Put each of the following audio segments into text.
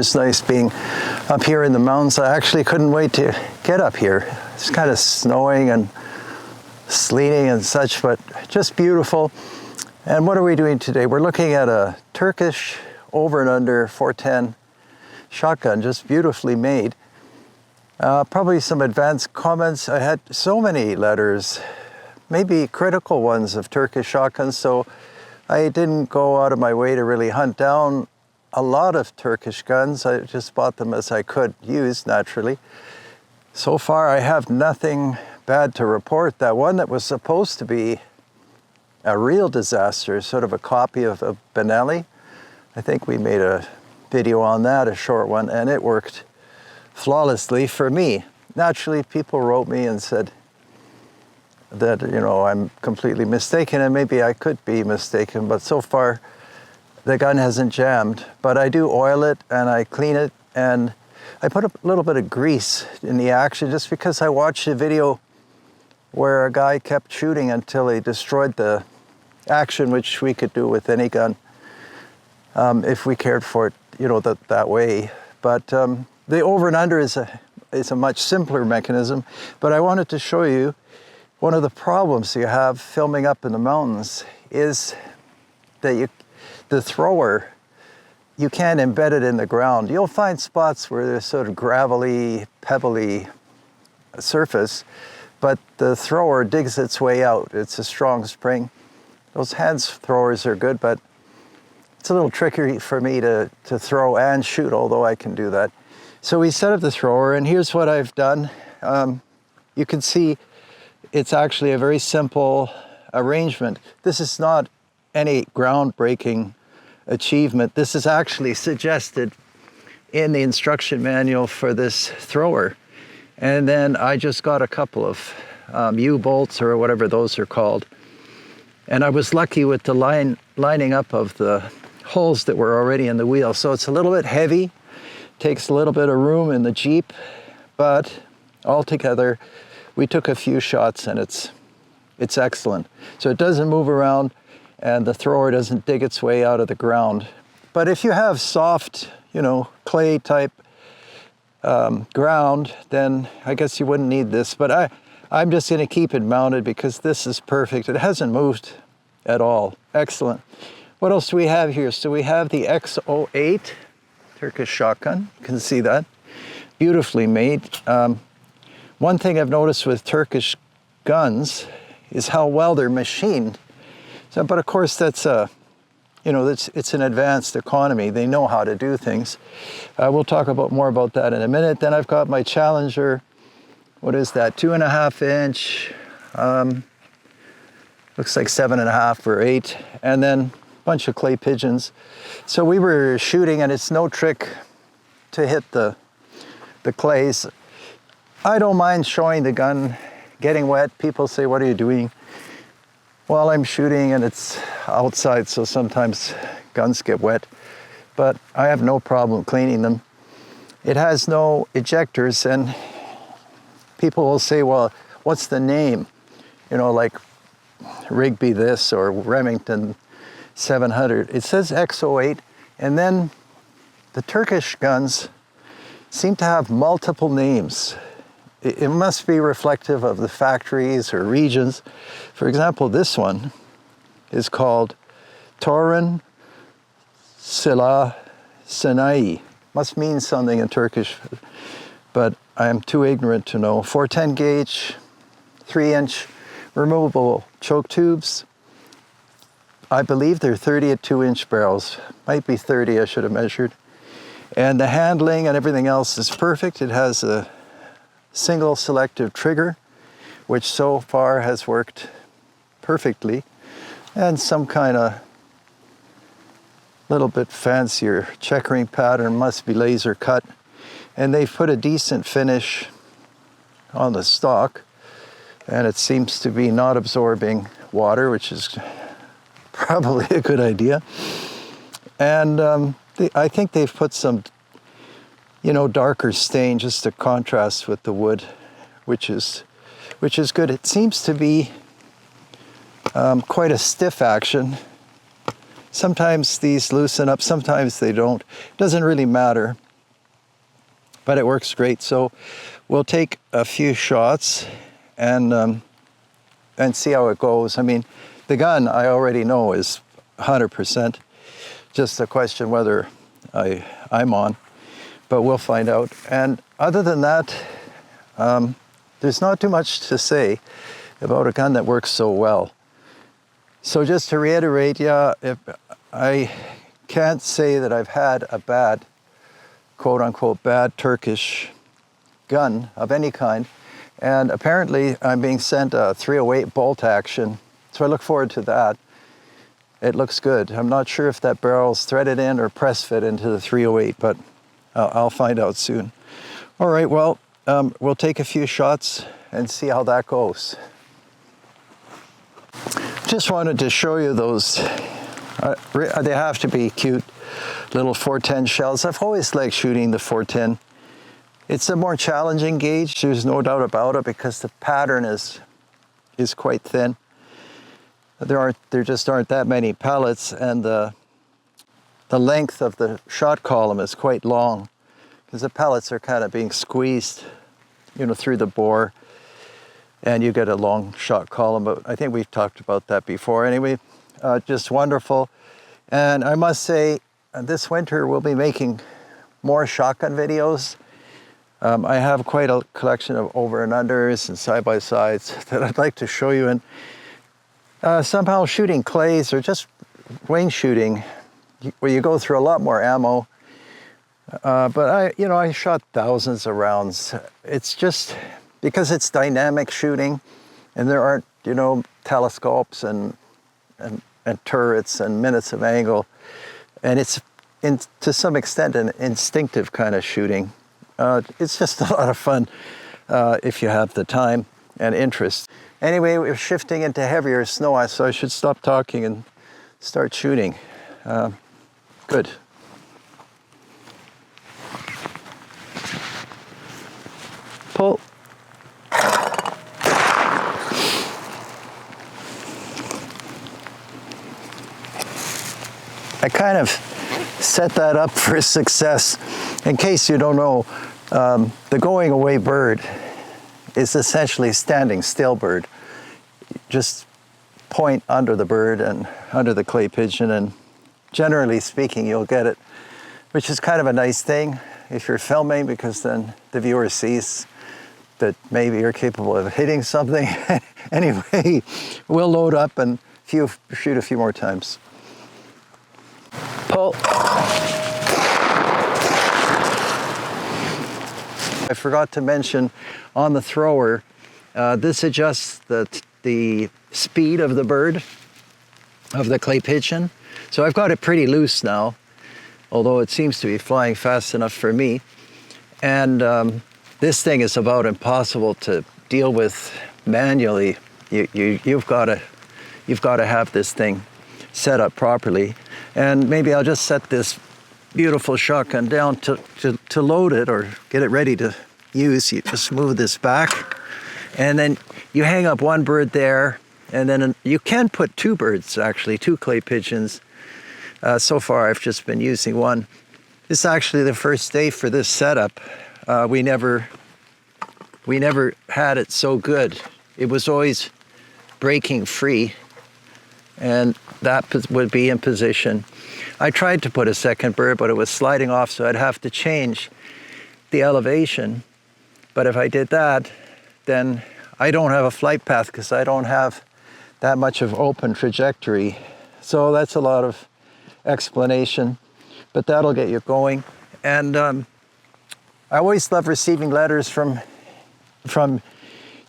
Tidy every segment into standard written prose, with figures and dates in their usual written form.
is nice being up here in the mountains. I actually couldn't wait to get up here. It's kind of snowing and sleeting and such, but just beautiful. And what are we doing today? We're looking at a Turkish over and under 410 shotgun, just beautifully made. Probably some advanced comments. I had so many letters, maybe critical ones of Turkish shotguns, so I didn't go out of my way to really hunt down a lot of Turkish guns. I just bought them as I could use, naturally. So far, I have nothing bad to report. That one that was supposed to be a real disaster, sort of a copy of a Benelli, I think we made a video on that, a short one, and it worked flawlessly for me. Naturally, people wrote me and said that, you know, I'm completely mistaken, and maybe I could be mistaken, but so far the gun hasn't jammed. But I do oil it and I clean it, and I put a little bit of grease in the action just because I watched a video where a guy kept shooting until he destroyed the action, which we could do with any gun if we cared for it, you know, that way. But the over and under is a much simpler mechanism. But I wanted to show you one of the problems you have filming up in the mountains is that the thrower, you can't embed it in the ground. You'll find spots where there's sort of gravelly, pebbly surface, but the thrower digs its way out. It's a strong spring. Those hand throwers are good, but it's a little tricky for me to throw and shoot, although I can do that. So we set up the thrower, and here's what I've done. You can see it's actually a very simple arrangement. This is not any groundbreaking achievement. This is actually suggested in the instruction manual for this thrower. And then I just got a couple of U-bolts or whatever those are called. And I was lucky with the lining up of the holes that were already in the wheel. So it's a little bit heavy, takes a little bit of room in the Jeep, but altogether we took a few shots and it's excellent. So it doesn't move around and the thrower doesn't dig its way out of the ground. But if you have soft, you know, clay type ground, then I guess you wouldn't need this. But I'm just gonna keep it mounted because this is perfect. It hasn't moved at all. Excellent. What else do we have here? So we have the XO8 Turkish shotgun. You can see that. Beautifully made. One thing I've noticed with Turkish guns is how well they're machined. So, but of course that's you know, it's an advanced economy. They know how to do things. We'll talk more about that in a minute. Then I've got my Challenger. What is that? 2.5 inch. Looks like 7.5 or 8. And then a bunch of clay pigeons. So we were shooting, and it's no trick to hit the clays. I don't mind showing the gun getting wet. People say, "What are you doing?" Well, I'm shooting and it's outside, so sometimes guns get wet, but I have no problem cleaning them. It has no ejectors, and people will say, "Well, what's the name?" You know, like Rigby this or Remington 700. It says XO8, and then the Turkish guns seem to have multiple names. It must be reflective of the factories or regions. For example, this one is called Torun Silah Sanayi. Must mean something in Turkish, but I am too ignorant to know. 410 gauge, 3-inch removable choke tubes. I believe they're 30 at 2-inch barrels. Might be 30, I should have measured. And the handling and everything else is perfect. It has a single selective trigger, which so far has worked perfectly, and some kind of little bit fancier checkering pattern, must be laser cut, and they've put a decent finish on the stock, and it seems to be not absorbing water, which is probably a good idea. And I think they've put some, you know, darker stain just to contrast with the wood, which is good. It seems to be quite a stiff action. Sometimes these loosen up, sometimes they don't. Doesn't really matter. but it works great. So we'll take a few shots and see how it goes. I mean, the gun I already know is 100%. Just a question whether I'm on, but we'll find out. And other than that, there's not too much to say about a gun that works so well. So just to reiterate, yeah, if I can't say that I've had a bad, quote unquote, bad Turkish gun of any kind. And apparently I'm being sent a 308 bolt action. So I look forward to that. It looks good. I'm not sure if that barrel's threaded in or press fit into the 308, but I'll find out soon. All right, well, we'll take a few shots and see how that goes. Just wanted to show you those. They have to be cute little 410 shells. I've always liked shooting the 410. It's a more challenging gauge, there's no doubt about it, because the pattern is quite thin. There just aren't that many pellets, and the length of the shot column is quite long, because the pellets are kind of being squeezed, you know, through the bore, and you get a long shot column. But I think we've talked about that before. Anyway, just wonderful. And I must say, this winter we'll be making more shotgun videos. I have quite a collection of over and unders and side-by-sides that I'd like to show you. And somehow shooting clays or just wing shooting, where you go through a lot more ammo. But I shot thousands of rounds. It's just because it's dynamic shooting, and there aren't, telescopes and turrets and minutes of angle, and it's to some extent an instinctive kind of shooting. It's just a lot of fun if you have the time and interest. Anyway, we're shifting into heavier snow, so I should stop talking and start shooting. Good. Pull. I kind of set that up for success. In case you don't know, the going away bird is essentially standing still bird. Just point under the bird and under the clay pigeon, and generally speaking you'll get it, which is kind of a nice thing if you're filming, because then the viewer sees that maybe you're capable of hitting something. Anyway, we'll load up and shoot a few more times. Pull. I forgot to mention on the thrower, this adjusts the speed of the bird, of the clay pigeon. So I've got it pretty loose now, although it seems to be flying fast enough for me. And this thing is about impossible to deal with manually. You've got to have this thing set up properly. And maybe I'll just set this beautiful shotgun down to load it or get it ready to use. You just move this back, and then you hang up one bird there, and then you can put two birds, actually, two clay pigeons. So far I've just been using one. This is actually the first day for this setup. We never had it so good. It was always breaking free, and that would be in position. I tried to put a second bird, but it was sliding off, so I'd have to change the elevation. But if I did that, then I don't have a flight path, because I don't have that much of open trajectory. So that's a lot of explanation, but that'll get you going. And I always love receiving letters from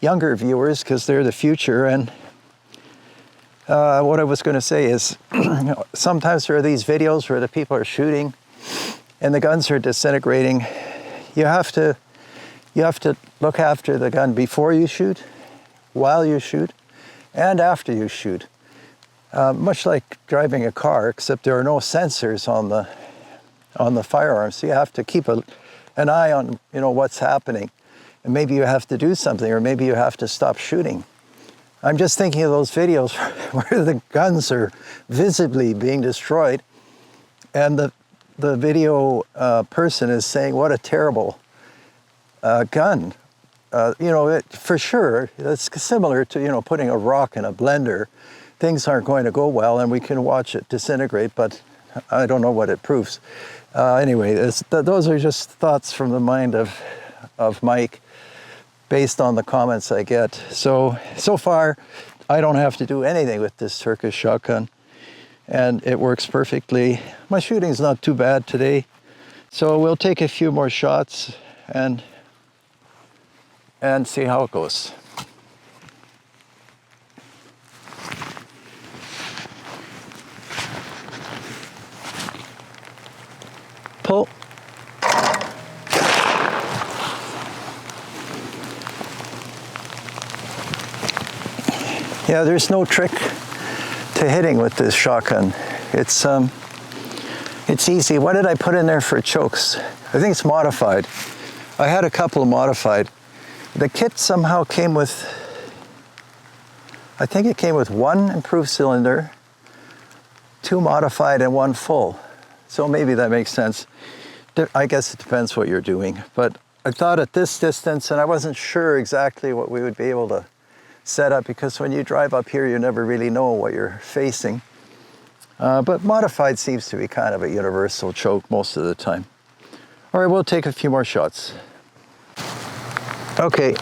younger viewers, because they're the future. And what I was going to say is, sometimes there are these videos where the people are shooting and the guns are disintegrating. You have to look after the gun before you shoot, while you shoot, and after you shoot. Much like driving a car, except there are no sensors on the firearm, so you have to keep an eye on what's happening, and maybe you have to do something, or maybe you have to stop shooting. I'm just thinking of those videos where the guns are visibly being destroyed, and the video person is saying what a terrible gun. For sure, it's similar to, putting a rock in a blender. Things aren't going to go well, and we can watch it disintegrate, but I don't know what it proves. Anyway, those are just thoughts from the mind of Mike, based on the comments I get. So far, I don't have to do anything with this Turkish shotgun, and it works perfectly. My shooting's not too bad today, so we'll take a few more shots and see how it goes. Pull. Yeah, there's no trick to hitting with this shotgun. It's easy. What did I put in there for chokes? I think it's modified. I had a couple of modified. The kit somehow came with, I think it came with 1 improved cylinder, 2 modified, and 1 full. So maybe that makes sense. I guess it depends what you're doing. But I thought at this distance, and I wasn't sure exactly what we would be able to set up, because when you drive up here, you never really know what you're facing. But modified seems to be kind of a universal choke most of the time. All right, we'll take a few more shots. Okay,